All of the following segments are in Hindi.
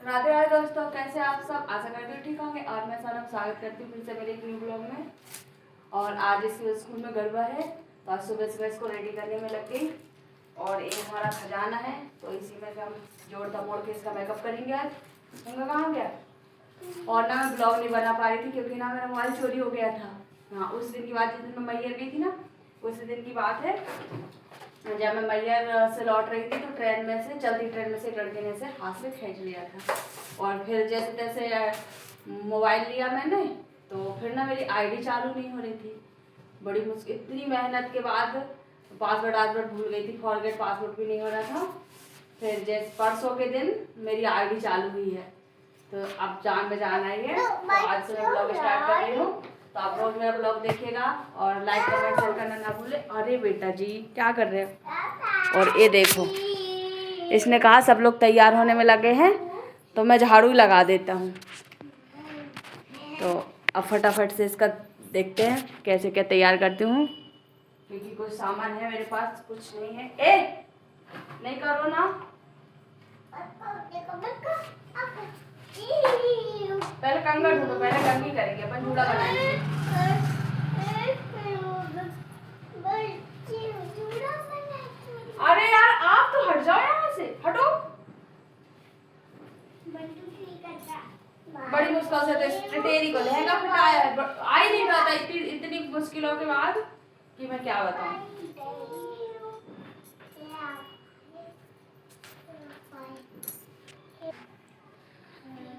राधे राधे दोस्तों, कैसे आप सब? आशा करती हूँ ठीक होंगे। और मैं सनम स्वागत करती हूँ फिर से मेरे एक न्यू ब्लॉग में। और आज इसके स्कूल में गरबा है, तो आज सुबह सुबह इसको रेडी करने में लग गई। और ये हमारा खजाना है, तो इसी में से हम जोड़ता मोड़ के इसका मेकअप करेंगे। आज उनका कहाँ गया? और ना मैं ब्लॉग नहीं बना पा रही थी क्योंकि ना मेरा मोबाइल चोरी हो गया था। हाँ, उस दिन की बात, जिस दिन मैं मैयर गई थी ना, उसी दिन की बात है। जब मैं मैयर से लौट रही थी तो ट्रेन में से, चलती ट्रेन में से एक लड़के ने से हाथ से खींच लिया था। और फिर जैसे तैसे मोबाइल लिया मैंने, तो फिर ना मेरी आईडी चालू नहीं हो रही थी। बड़ी मुश्किल, इतनी मेहनत के बाद पासवर्ड भूल गई थी, फॉरगेट पासवर्ड भी नहीं हो रहा था। फिर जैसे परसों के दिन मेरी आईडी चालू हुई है, तो अब जान में जान आई है। तो आज से मैं ब्लॉग स्टार्ट कर रही हूँ, तो आप रोज मेरा ब्लॉग देखिएगा और लाइक कमेंट शेयर करना ना भूले। अरे बेटा जी क्या कर रहे हो? और ये देखो, इसने कहा सब लोग तैयार होने में लगे हैं तो मैं झाड़ू लगा देता हूँ। तो अब फटाफट से इसका देखते हैं कैसे क्या तैयार करती हूँ, क्योंकि कुछ सामान है मेरे पास, कुछ नहीं है। ए नहीं करो ना, पहले कंगा ढूंढो, पहले कंगी करेंगे अपन, जूड़ा बनाएंगे। अरे यार आप तो हट जाओ यहाँ से, हटो। बड़ी मुश्किल से तो टेरी को लहंगा फटाया है, आ ही नहीं रहा था इतनी मुश्किलों के बाद कि मैं क्या बताऊं।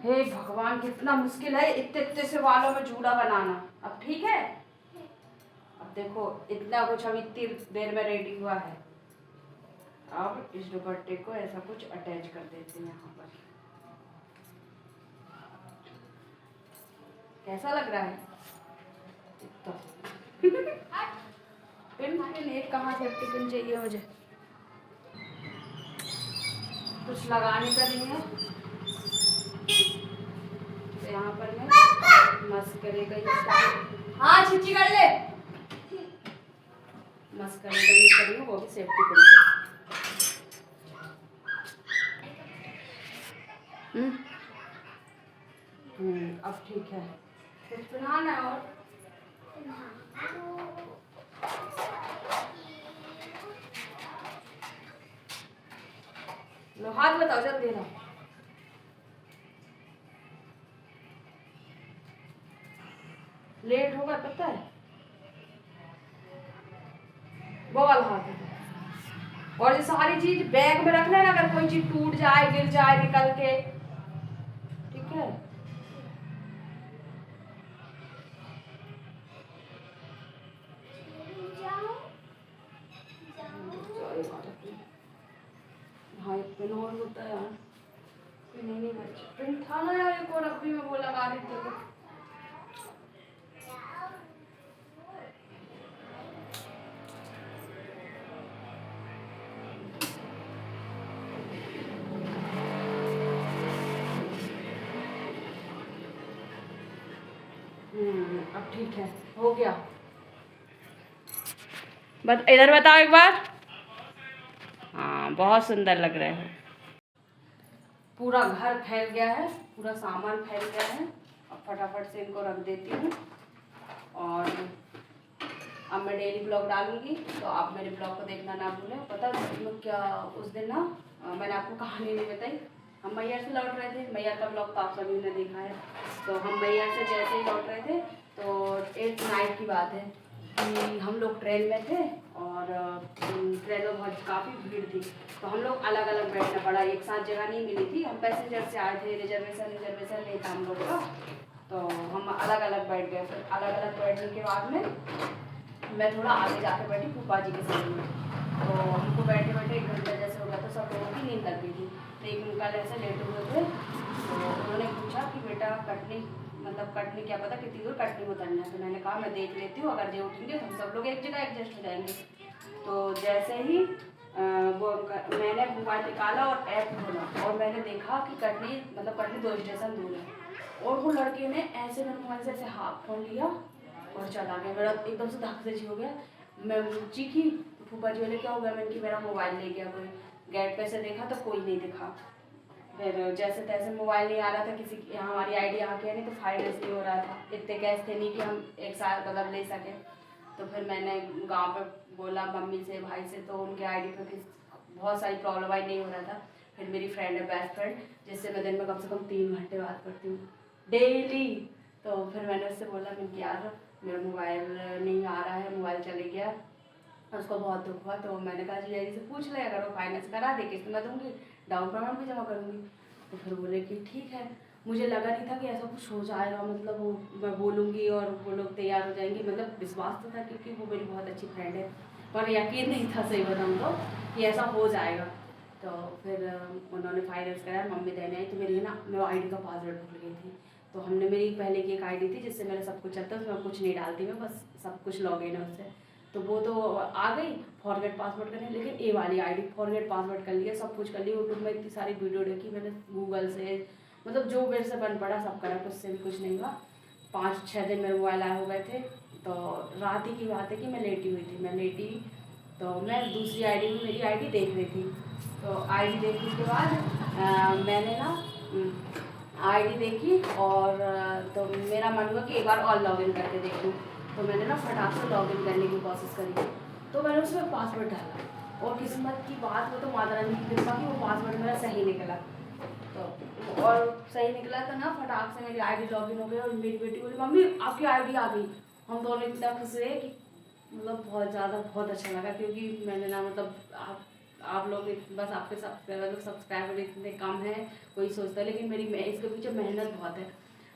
हे भगवान, कितना मुश्किल है इतने इतने से बालों में जूड़ा बनाना। अब ठीक है, अब देखो इतना कुछ अब इतनी देर में रेडी हुआ है। अब इस दुपट्टे को ऐसा कुछ अटैच कर देते हैं यहाँ पर। कैसा लग रहा है? पिन पिन एक कहाँ सेफ्टी पिन चाहिए मुझे, कुछ लगाने का नहीं है। तो यहाँ पर मैं मस्करे का हाँ छिची कर ले, मस्करे का यूज करी हूँ, वो भी सेफ्टी पिन से। अब ठीक है, कुछ बनाना है और लो हाथ बताओ जल्दी ना। लेट होगा पता है, वो वाला हाथ है। और ये सारी चीज बैग में रख लेना, अगर कोई चीज टूट जाए गिर जाए निकल के, ठीक है। हाँ एक पिन और होता है यार, पिन नहीं बचा, पिन था ना यार एक और, अभी मैं वो लगा रही थी। अब ठीक है, हो गया। बस इधर बताओ एक बार। हाँ बहुत सुंदर लग रहे हो। पूरा घर फैल गया है, पूरा सामान फैल गया है। अब फटाफट से इनको रख देती हूँ और अब मैं डेली ब्लॉग डालूंगी, तो आप मेरे ब्लॉग को देखना ना भूलें। पता है क्या, उस दिन ना मैंने आपको कहानी नहीं बताई। हम मैयर से लौट रहे थे, मैयर का ब्लॉग तो आप सभी ने देखा है। तो हम मैयर से जैसे ही लौट रहे थे, तो 8 नाइट की बात है कि हम लोग ट्रेन में थे और ट्रेन में बहुत काफ़ी भीड़ थी। तो हम लोग अलग अलग बैठना पड़ा, एक साथ जगह नहीं मिली थी। हम पैसेंजर से आए थे, रिजर्वेशन नहीं था हम लोग का, तो हम अलग अलग बैठ गए। फिर अलग अलग बैठने के बाद में मैं थोड़ा आगे जाकर बैठी फूफा जी के साथ में। तो हमको बैठे बैठे 1 घंटा जैसे हो गया, तो सब लोगों की नींद लग गई थी। तो एक अंकल ऐसे लेटे हुए थे, तो उन्होंने पूछा कि बेटा कटनी, मतलब कटनी क्या पता कितनी दूर कटनी उतरना है। तो मैंने कहा मैं देख लेती हूँ, अगर जो उठेंगे तो हम सब लोग एक जगह एडजस्ट हो जाएंगे। तो जैसे ही वो मैंने मोबाइल निकाला और ऐप खोला और मैंने देखा कि कटनी, मतलब कटनी 2 स्टेशन दूर है। और वो लड़के ने ऐसे मेरे मोबाइल से ऐसे हाथ फोन लिया और चला गया। मेरा एकदम से धक से हो गया, मैं चीखी। फूफा जी बोले क्या हो गया? मैंने कि मेरा मोबाइल ले गया कोई। गेट पे से देखा तो कोई नहीं दिखा। फिर जैसे तैसे मोबाइल नहीं आ रहा था किसी यहाँ, हमारी आईडी यहाँ की है नहीं तो फाइनेंस नहीं हो रहा था, इतने कैश थे नहीं कि हम एक साथ मतलब ले सकें। तो फिर मैंने गांव पे बोला मम्मी से भाई से, तो उनके आईडी पे बहुत सारी प्रॉब्लम आई, नहीं हो रहा था। फिर मेरी फ्रेंड है बेस्ट फ्रेंड, जिससे मैं दिन में कम से कम 3 घंटे बात करती हूँ डेली। तो फिर मैंने उससे बोला मैं यार मेरा मोबाइल नहीं आ रहा है, मोबाइल चले गया। उसको बहुत दुख हुआ, तो मैंने कहा जी से पूछ ले, अगर वो फाइनेंस करा दे किस्त मैं दूँगी, डाउन पेमेंट भी जमा करूँगी। तो फिर बोले कि ठीक है। मुझे लगा नहीं था कि ऐसा कुछ हो जाएगा, मतलब वो मैं बोलूँगी और वो लोग तैयार हो जाएंगे, मतलब विश्वास तो था क्योंकि वो मेरी बहुत अच्छी फ्रेंड है, पर यकीन नहीं था सही बताऊँ तो कि ऐसा हो जाएगा। तो फिर उन्होंने फाइनेंस कराया, मम्मी देने आई। तो मेरी ना मैं आईडी का पासवर्ड भूल गई थी। तो हमने मेरी पहले की एक आईडी थी जिससे मेरा सब कुछ चलता है, उसमें कुछ नहीं डालती मैं, बस सब कुछ लॉगिन है उससे। तो वो तो आ गई फॉरगेट पासवर्ड करने, लेकिन ए वाली आईडी फॉरगेट पासवर्ड कर लिया, सब कुछ कर लिया। यूट्यूब में इतनी सारी वीडियो देखी मैंने, गूगल से, मतलब जो मेरे से बन पड़ा सब करा, कुछ से भी कुछ नहीं हुआ। 5-6 दिन मेरे मोबाइल आए हो गए थे। तो रात ही की बात है कि मैं लेटी हुई थी, मैं लेटी, तो मैं दूसरी आईडी में मेरी आईडी देख रही थी। तो आईडी देखने के बाद मैंने ना आईडी देखी और तो मेरा मन हुआ कि एक बार और लॉगिन करके देखूँ। तो मैंने ना फटाक से लॉगिन करने की कोशिश करी, तो मैंने उसमें पासवर्ड डाला और किस्मत की बात, वो तो माता रानी की कृपा कि वो पासवर्ड मेरा सही निकला। तो और सही निकला तो ना फटाक से मेरी आईडी लॉगिन हो गई और मेरी बेटी बोली मम्मी आपकी आईडी आ गई। हम दोनों इतना खुश हुए कि मतलब बहुत ज़्यादा, बहुत अच्छा लगा, क्योंकि मैंने ना मतलब आप लोग बस आपके सब्सक्राइबर इतने कम हैं, कोई सोचता है, लेकिन मेरी इसके पीछे मेहनत बहुत है।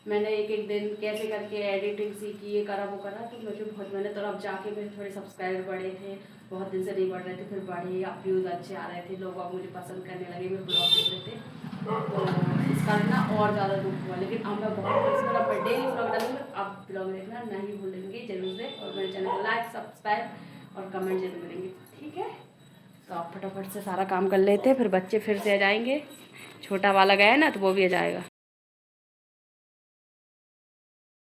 मैंने एक दिन कैसे करके एडिटिंग सीखी, ये करा वो करा, तो मुझे बहुत मेहनत, और अब जाके मेरे थोड़े सब्सक्राइबर बढ़े थे, बहुत दिन से नहीं बढ़ रहे थे, फिर बढ़े, अब व्यूज़ अच्छे आ रहे थे, लोग अब मुझे पसंद करने लगे, मेरे ब्लॉग देख रहे थे। तो इस कारण ना और ज़्यादा दुख हुआ, लेकिन अब मैं बहुत मेरा बर्थडे ब्लॉग डालूंगी, अब ब्लॉग देखना नहीं भूलेंगे जरूर से, और मेरे चैनल को लाइक सब्सक्राइब और कमेंट जरूर करेंगे, ठीक है। तो आप फटाफट से सारा काम कर लेते हैं, फिर बच्चे फिर से आ जाएंगे, छोटा वाला गया है ना तो वो भी आ जाएगा।